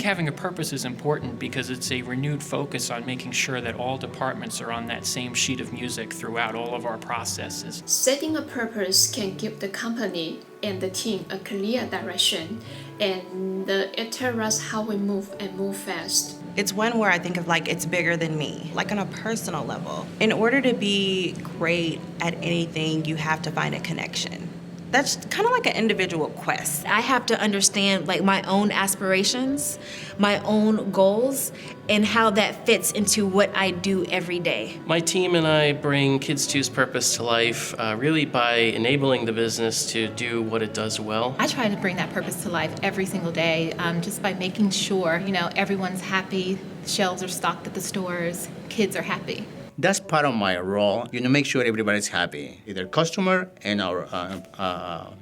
think having a purpose is important because it's a renewed focus on making sure that all departments are on that same sheet of music throughout all of our processes. Setting a purpose can give the company and the team a clear direction, and it tells us how we move and move fast. It's one where I think of like it's bigger than me, like on a personal level. In order to be great at anything, you have to find a connection. That's kind of like an individual quest. I have to understand like my own aspirations, my own goals, and how that fits into what I do every day. My team and I bring Kids2's purpose to life really by enabling the business to do what it does well. I try to bring that purpose to life every single day, just by making sure, everyone's happy, shelves are stocked at the stores, kids are happy. That's part of my role, make sure everybody's happy, either customer and our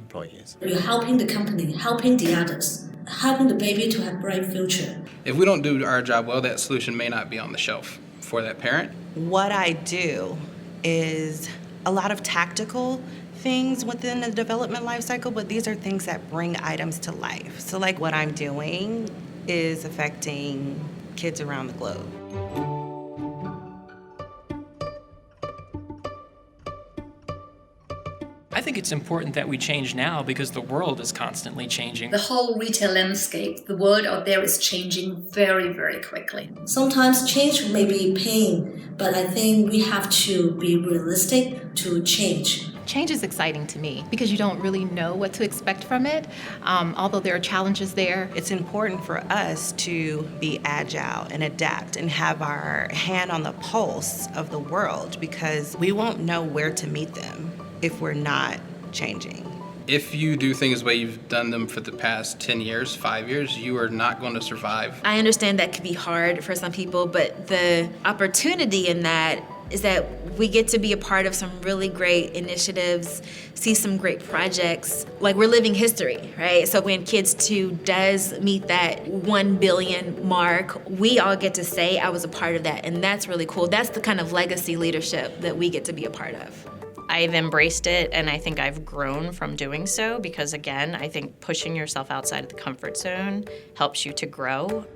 employees. You're helping the company, helping the others, helping the baby to have a bright future. If we don't do our job well, that solution may not be on the shelf for that parent. What I do is a lot of tactical things within the development life cycle, but these are things that bring items to life. So like what I'm doing is affecting kids around the globe. I think it's important that we change now because the world is constantly changing. The whole retail landscape, the world out there is changing very, very quickly. Sometimes change may be pain, but I think we have to be realistic to change. Change is exciting to me because you don't really know what to expect from it, although there are challenges there. It's important for us to be agile and adapt and have our hand on the pulse of the world because we won't know where to meet them if we're not changing. If you do things the way you've done them for the past 10 years, 5 years, you are not going to survive. I understand that could be hard for some people, but the opportunity in that is that we get to be a part of some really great initiatives, see some great projects. Like we're living history, right? So when Kids2 does meet that 1 billion mark, we all get to say, I was a part of that, and that's really cool. That's the kind of legacy leadership that we get to be a part of. I've embraced it, and I think I've grown from doing so because, again, I think pushing yourself outside of the comfort zone helps you to grow.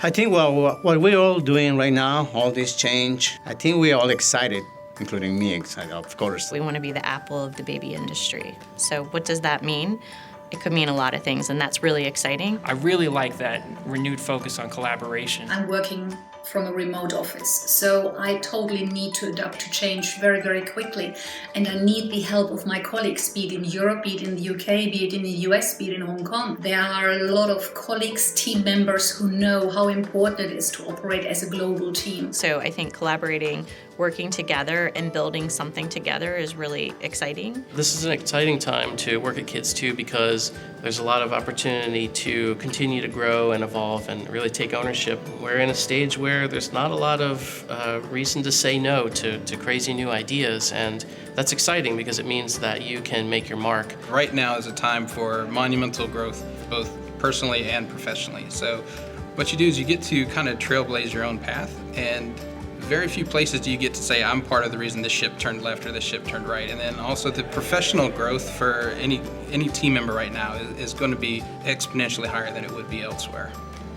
I think what we're all doing right now, all this change, I think we're all excited, including me excited, of course. We want to be the Apple of the baby industry. So what does that mean? It could mean a lot of things, and that's really exciting. I really like that renewed focus on collaboration. I'm working from a remote office, so I totally need to adapt to change very, very quickly. And I need the help of my colleagues, be it in Europe, be it in the UK, be it in the US, be it in Hong Kong. There are a lot of colleagues, team members who know how important it is to operate as a global team. So I think collaborating, working together and building something together is really exciting. This is an exciting time to work at Kids2 because there's a lot of opportunity to continue to grow and evolve and really take ownership. We're in a stage where there's not a lot of reason to say no to crazy new ideas, and that's exciting because it means that you can make your mark. Right now is a time for monumental growth, both personally and professionally. So what you do is you get to kind of trailblaze your own path, and very few places do you get to say, I'm part of the reason this ship turned left or this ship turned right. And then also the professional growth for any team member right now is going to be exponentially higher than it would be elsewhere.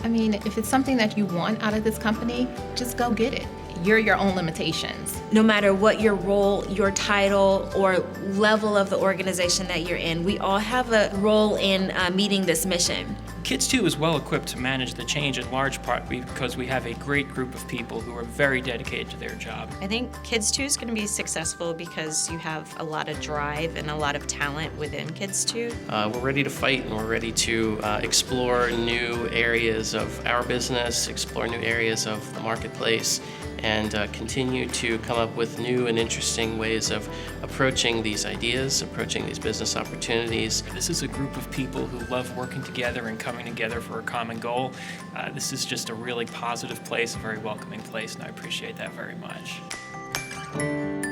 I mean, if it's something that you want out of this company, just go get it. You're your own limitations. No matter what your role, your title, or level of the organization that you're in, we all have a role in meeting this mission. Kids2 is well equipped to manage the change in large part because we have a great group of people who are very dedicated to their job. I think Kids2 is going to be successful because you have a lot of drive and a lot of talent within Kids2. We're ready to fight, and we're ready to explore new areas of our business, explore new areas of the marketplace, and continue to come up with new and interesting ways of approaching these ideas, approaching these business opportunities. This is a group of people who love working together and coming together for a common goal. This is just a really positive place, a very welcoming place, and I appreciate that very much.